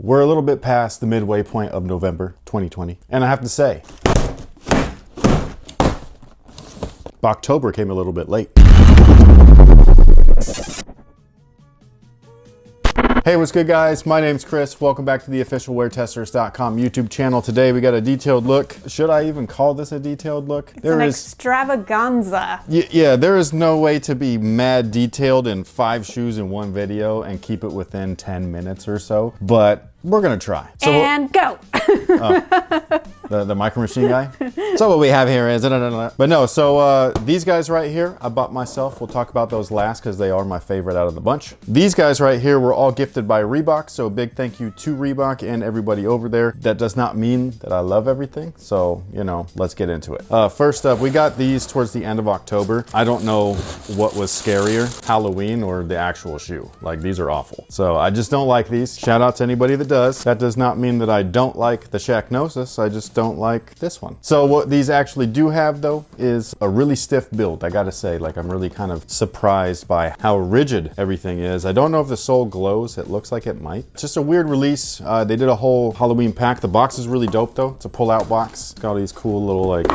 We're a little bit past the midway point of November 2020, and I have to say, Boktober came a little bit late. Hey, what's good guys? My name's Chris. Welcome back to the official WearTesters.com YouTube channel. Today we got a detailed look. Should I even call this a detailed look? It's an extravaganza. Yeah, there is no way to be mad detailed in 5 shoes in one video and keep it within 10 minutes or so, but we're gonna try. So and go. The micro machine guy. So what we have here is, but no, so these guys right here, I bought myself. We'll talk about those last because they are my favorite out of the bunch. These guys right here were all gifted by Reebok, so a big thank you to Reebok and everybody over there. That does not mean that I love everything, so, you know, let's get into it. First up, we got these towards the end of October. I don't know what was scarier, Halloween or the actual shoe. Like, these are awful. So I just don't like these. Shout out to anybody that does. That does not mean that I don't like the Shaqnosis. I just don't like this one. So what these actually do have though is a really stiff build. I gotta say, like, I'm really kind of surprised by how rigid everything is. I don't know if the sole glows. It looks like it might. It's just a weird release. They did a whole Halloween pack. The box is really dope though. It's a pull-out box. Got all these cool little like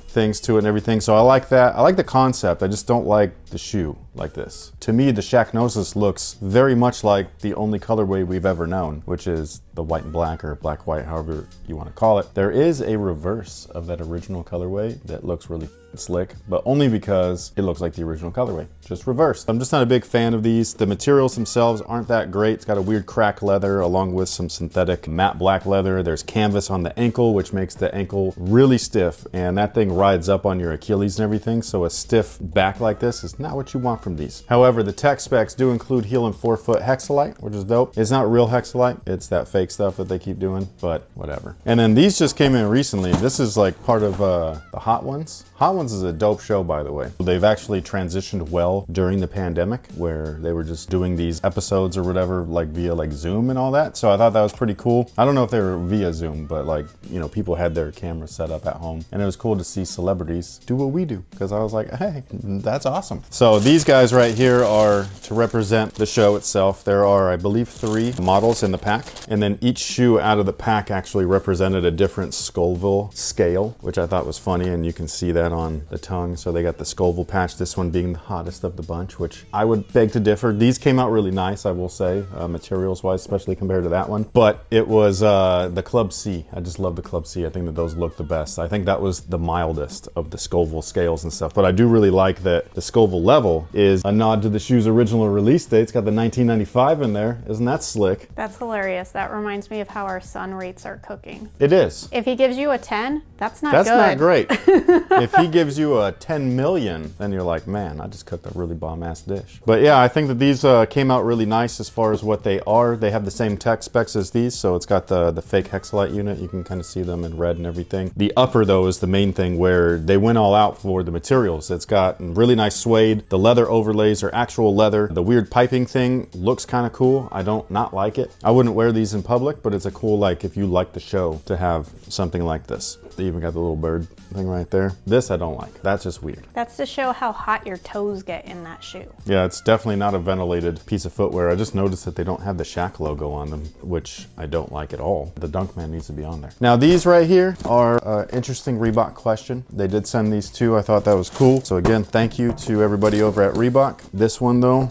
things to it and everything. So I like that. I like the concept. I just don't like the shoe like this. To me, the Shaqnosis looks very much like the only colorway we've ever known, which is the white and black or black white, however you want to call it. There is a reverse of that original colorway that looks really slick, but only because it looks like the original colorway, just reversed. I'm just not a big fan of these. The materials themselves aren't that great. It's got a weird cracked leather along with some synthetic matte black leather. There's canvas on the ankle, which makes the ankle really stiff, and that thing rides up on your Achilles and everything, so a stiff back like this is not what you want from these. However, the tech specs do include heel and forefoot hexalite, which is dope. It's not real hexalite, it's that fake stuff that they keep doing, but whatever. And then these just came in recently. This is like part of the Hot Ones. Hot Ones is a dope show, by the way. They've actually transitioned well during the pandemic, where they were just doing these episodes or whatever, like via like Zoom and all that. So I thought that was pretty cool. I don't know if they were via Zoom, but like, you know, people had their cameras set up at home, and it was cool to see celebrities do what we do, because I was like, hey, that's awesome. So these guys right here are to represent the show itself. There are, I believe, 3 models in the pack, and then each shoe out of the pack actually represented a different Scoville scale, which I thought was funny, and you can see that on the tongue. So they got the Scoville patch, this one being the hottest of the bunch, which I would beg to differ. These came out really nice, I will say, materials wise, especially compared to that one. But it was the Club C. I just love the Club C. I think that those look the best. I think that was the mildest of the Scoville scales and stuff. But I do really like that the Scoville level is a nod to the shoe's original release date. It's got the 1995 in there. Isn't that slick? That's hilarious. That reminds me of how our son rates our cooking. It is. If he gives you a 10, that's not good. That's not great. If he gives you a 10 million, then you're like, man, I just cooked a really bomb-ass dish. But yeah, I think that these came out really nice as far as what they are. They have the same tech specs as these, so it's got the fake hexalite unit. You can kind of see them in red and everything. The upper, though, is the main thing where they went all out for the materials. It's got really nice suede. The leather overlays are actual leather. The weird piping thing looks kind of cool. I don't not like it. I wouldn't wear these in public, but it's a cool, like, if you like the show, to have something like this. They even got the little bird thing right there. This I don't like. That's just weird. That's to show how hot your toes get in that shoe. Yeah, it's definitely not a ventilated piece of footwear. I just noticed that they don't have the Shaq logo on them, which I don't like at all. The Dunkman needs to be on there. Now these right here are an interesting Reebok question. They did send these too. I thought that was cool. So again, thank you to everybody over at Reebok. This one though,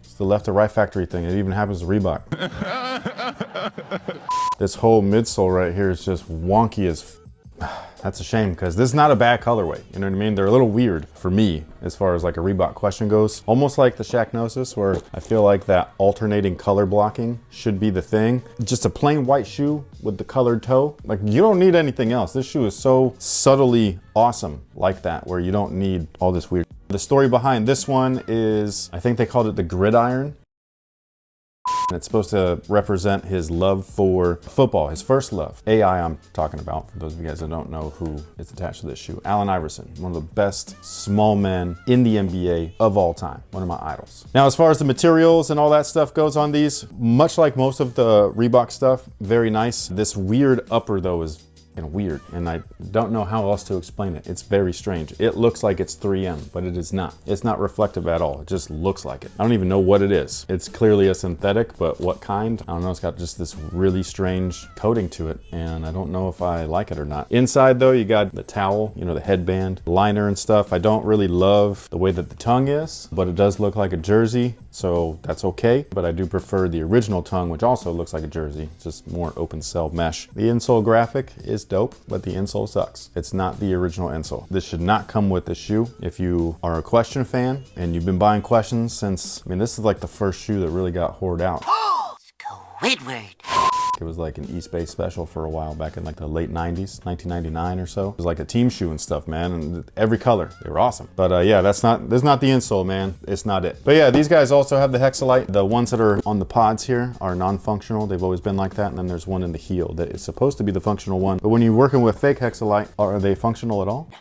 it's the left to right factory thing. It even happens to Reebok. This whole midsole right here is just wonky as That's a shame, because this is not a bad colorway. You know what I mean? They're a little weird for me as far as like a Reebok question goes. Almost like the Shaqnosis, where I feel like that alternating color blocking should be the thing. Just a plain white shoe with the colored toe. Like, you don't need anything else. This shoe is so subtly awesome like that, where you don't need all this weird. The story behind this one is, I think they called it the Gridiron. And it's supposed to represent his love for football, his first love. AI I'm talking about, for those of you guys that don't know who is attached to this shoe. Allen Iverson, one of the best small men in the NBA of all time. One of my idols. Now, as far as the materials and all that stuff goes on these, much like most of the Reebok stuff, very nice. This weird upper though is and weird, and I don't know how else to explain it. It's very strange. It looks like it's 3M, but it is not. It's not reflective at all. It just looks like it. I don't even know what it is. It's clearly a synthetic, but what kind? I don't know. It's got just this really strange coating to it, and I don't know if I like it or not. Inside though, you got the towel, you know, the headband, liner and stuff. I don't really love the way that the tongue is, but it does look like a jersey, so that's okay. But I do prefer the original tongue, which also looks like a jersey. It's just more open cell mesh. The insole graphic is dope, but the insole sucks. It's not the original insole. This should not come with the shoe. If you are a Question fan and you've been buying Questions since, I mean, this is like the first shoe that really got hoarded out. Squidward. It was like an East Bay special for a while back in like the late 90s, 1999 or so. It was like a team shoe and stuff, man, and every color. They were awesome. But yeah, that's not the insole, man. It's not it. But yeah, these guys also have the Hexalite. The ones that are on the pods here are non-functional. They've always been like that. And then there's one in the heel that is supposed to be the functional one. But when you're working with fake Hexalite, are they functional at all?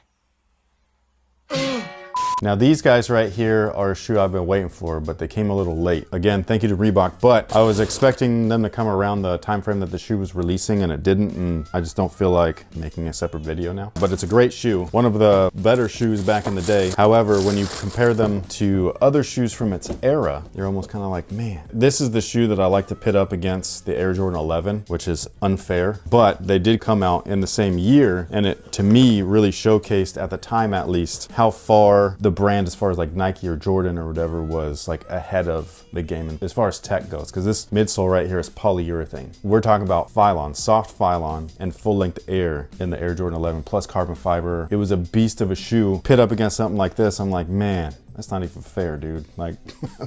Now these guys right here are a shoe I've been waiting for, but they came a little late. Again, thank you to Reebok, but I was expecting them to come around the time frame that the shoe was releasing, and it didn't, and I just don't feel like making a separate video now. But it's a great shoe, one of the better shoes back in the day. However, when you compare them to other shoes from its era, you're almost kind of like, man, this is the shoe that I like to pit up against the Air Jordan 11, which is unfair, but they did come out in the same year, and it, to me, really showcased, at the time at least, how far the brand, as far as like Nike or Jordan or whatever, was like ahead of the game as far as tech goes, because this midsole right here is polyurethane. We're talking about Phylon, soft Phylon, and full-length air in the Air Jordan 11 plus carbon fiber. It was a beast of a shoe. Pit up against something like this, I'm like, man, that's not even fair, dude. Like,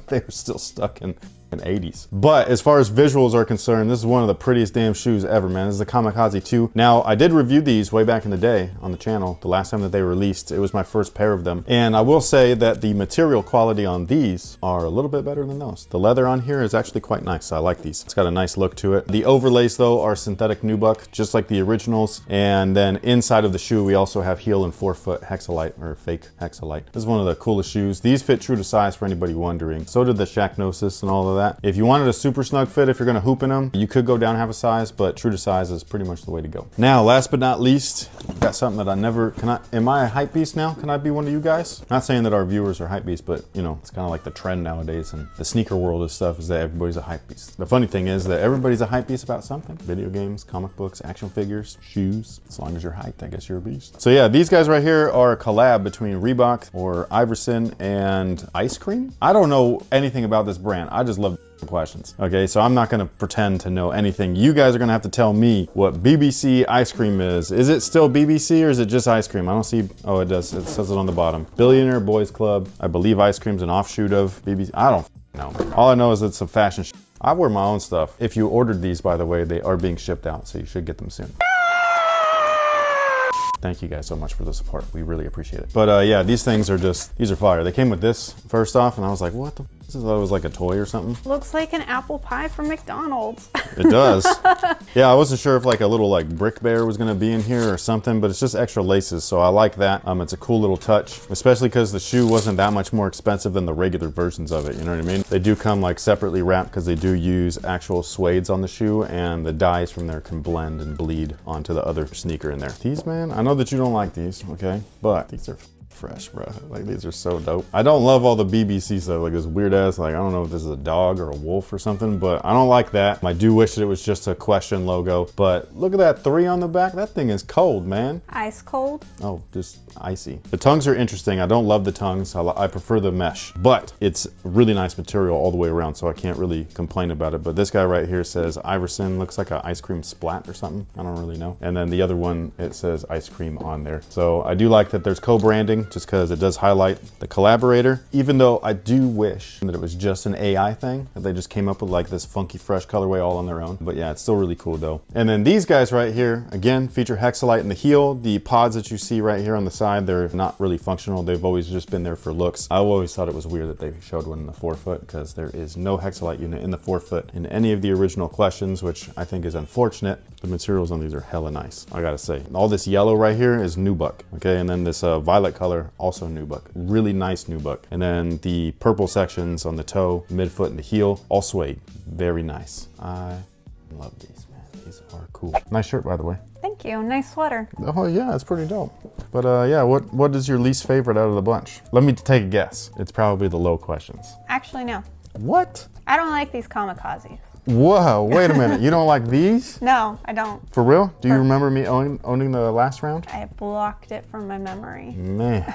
they were still stuck in 80s. But as far as visuals are concerned, this is one of the prettiest damn shoes ever, man. This is the Kamikaze II. Now, I did review these way back in the day on the channel. The last time that they were released, it was my first pair of them. And I will say that the material quality on these are a little bit better than those. The leather on here is actually quite nice. I like these. It's got a nice look to it. The overlays though are synthetic nubuck, just like the originals. And then inside of the shoe, we also have heel and forefoot Hexalite, or fake Hexalite. This is one of the coolest shoes. These fit true to size for anybody wondering. So did the Shaqnosis and all of that. If you wanted a super snug fit, if you're gonna hoop in them, you could go down half a size, but true to size is pretty much the way to go. Now, last but not least, got something that I never, am I a hype beast now? Can I be one of you guys? Not saying that our viewers are hype beasts, but you know, it's kind of like the trend nowadays and the sneaker world and stuff, is that everybody's a hype beast. The funny thing is that everybody's a hype beast about something. Video games, comic books, action figures, shoes. As long as you're hyped, I guess you're a beast. So yeah, these guys right here are a collab between Reebok or Iverson and Ice Cream. I don't know anything about this brand. I just love Questions. Okay, so I'm not gonna pretend to know anything. You guys are gonna have to tell me what BBC ice cream is. Is it still BBC or is it just ice cream? I don't see, oh, it does. It says it on the bottom. Billionaire Boys Club. I believe ice cream's an offshoot of BBC. I don't know. All I know is it's a fashion I wear my own stuff. If you ordered these, by the way, they are being shipped out, so you should get them soon. Thank you guys so much for the support. We really appreciate it. But yeah, these things are just, these are fire. They came with this first off, and I was like, what the? I thought it was like a toy or something. Looks like an apple pie from McDonald's. It does. Yeah, I wasn't sure if like a little like brick bear was gonna be in here or something, but it's just extra laces, so I like that. It's a cool little touch, especially because the shoe wasn't that much more expensive than the regular versions of it, you know what I mean? They do come like separately wrapped because they do use actual suedes on the shoe, and the dyes from there can blend and bleed onto the other sneaker in there. These, man, I know that you don't like these, okay? But these are fresh, bro. Like, these are so dope. I don't love all the BBC stuff, like this weird ass, like, I don't know if this is a dog or a wolf or something, but I don't like that. I do wish that it was just a Question logo, but look at that 3 on the back. That thing is cold, man. Ice cold? Oh, just icy. The tongues are interesting. I don't love the tongues. I prefer the mesh, but it's really nice material all the way around, so I can't really complain about it. But this guy right here says Iverson, looks like an ice cream splat or something. I don't really know. And then the other one, it says ice cream on there. So I do like that there's co-branding, just because it does highlight the collaborator, even though I do wish that it was just an AI thing, that they just came up with like this funky fresh colorway all on their own. But yeah, it's still really cool though. And then these guys right here, again, feature Hexalite in the heel. The pods that you see right here on the side, they're not really functional. They've always just been there for looks. I always thought it was weird that they showed one in the forefoot, because there is no Hexalite unit in the forefoot in any of the original Questions, which I think is unfortunate. The materials on these are hella nice, I gotta say. All this yellow right here is nubuck, okay? And then this violet color, also nubuck. Really nice nubuck. And then the purple sections on the toe, midfoot, and the heel, all suede. Very nice. I love these, man. These are cool. Nice shirt, by the way. Thank Thank you. Nice sweater. Oh yeah, it's pretty dope. But yeah, what is your least favorite out of the bunch? Let me take a guess. It's probably the low questions. Actually, no. What? I don't like these kamikazes. Whoa, wait a minute. You don't like these? No, I don't. For real? Do you remember me owning the last round? I blocked it from my memory. Man.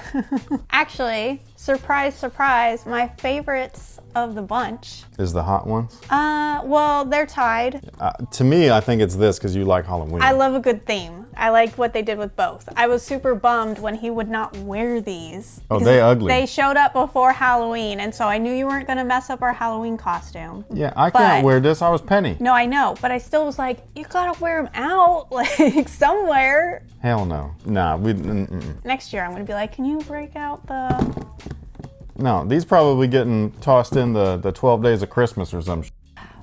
Actually, surprise, surprise, my favorites of the bunch. Is the Hot Ones? Well, they're tied. To me, I think it's this because you like Halloween. I love a good theme. I like what they did with both. I was super bummed when he would not wear these. Oh, they ugly. They showed up before Halloween, and so I knew you weren't going to mess up our Halloween costume. Yeah, I can't wear this. I was Penny. No, I know, but I still was like, you gotta wear them out, like, somewhere. Hell no. Nah, Next year, I'm gonna be like, can you break out the... No, these probably getting tossed in the 12 days of Christmas or some shit.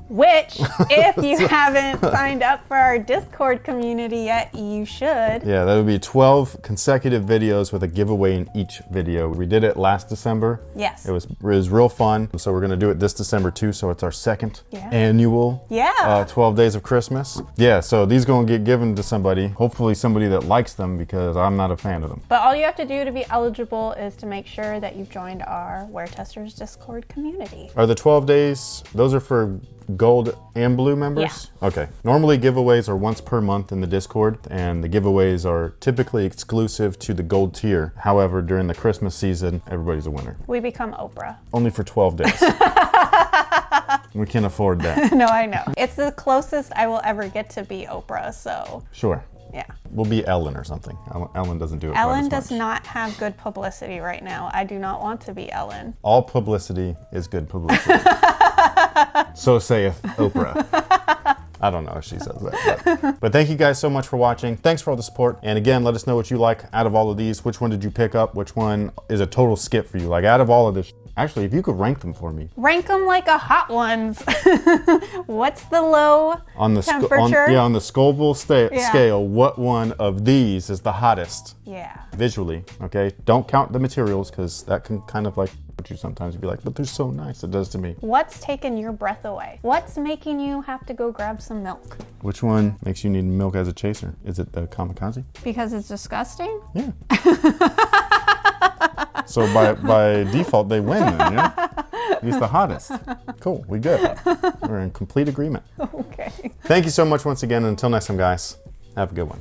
Which, if you haven't signed up for our Discord community yet, you should. Yeah, that would be 12 consecutive videos with a giveaway in each video. We did it last December. Yes. It was real fun. So we're gonna do it this December too. So it's our second Yeah. annual 12 days of Christmas. Yeah, so these gonna get given to somebody. Hopefully somebody that likes them because I'm not a fan of them. But all you have to do to be eligible is to make sure that you've joined our WearTesters Discord community. Are the 12 days, those are for gold and blue members? Yeah. Okay. Normally giveaways are once per month in the Discord, and the giveaways are typically exclusive to the gold tier. However, during the Christmas season, everybody's a winner. We become Oprah. Only for 12 days. We can't afford that. No, I know. It's the closest I will ever get to be Oprah, so. Sure. Yeah. We'll be Ellen or something. Ellen doesn't do it. Ellen does not have good publicity right now. I do not want to be Ellen. All publicity is good publicity. So saith Oprah. I don't know if she says that. But thank you guys so much for watching. Thanks for all the support. And again, let us know what you like out of all of these. Which one did you pick up? Which one is a total skip for you? Like out of all of this. Actually, if you could rank them for me. Rank them like a Hot Ones. What's the low temperature? On the Scoville scale, what one of these is the hottest? Yeah. Visually, okay? Don't count the materials because that can kind of like put you sometimes. You'd be like, but they're so nice. It does to me. What's taking your breath away? What's making you have to go grab some milk? Which one makes you need milk as a chaser? Is it the Kamikaze? Because it's disgusting? Yeah. So by default, they win then, yeah? He's the hottest. Cool, we good. We're in complete agreement. Okay. Thank you so much once again, and until next time, guys, have a good one.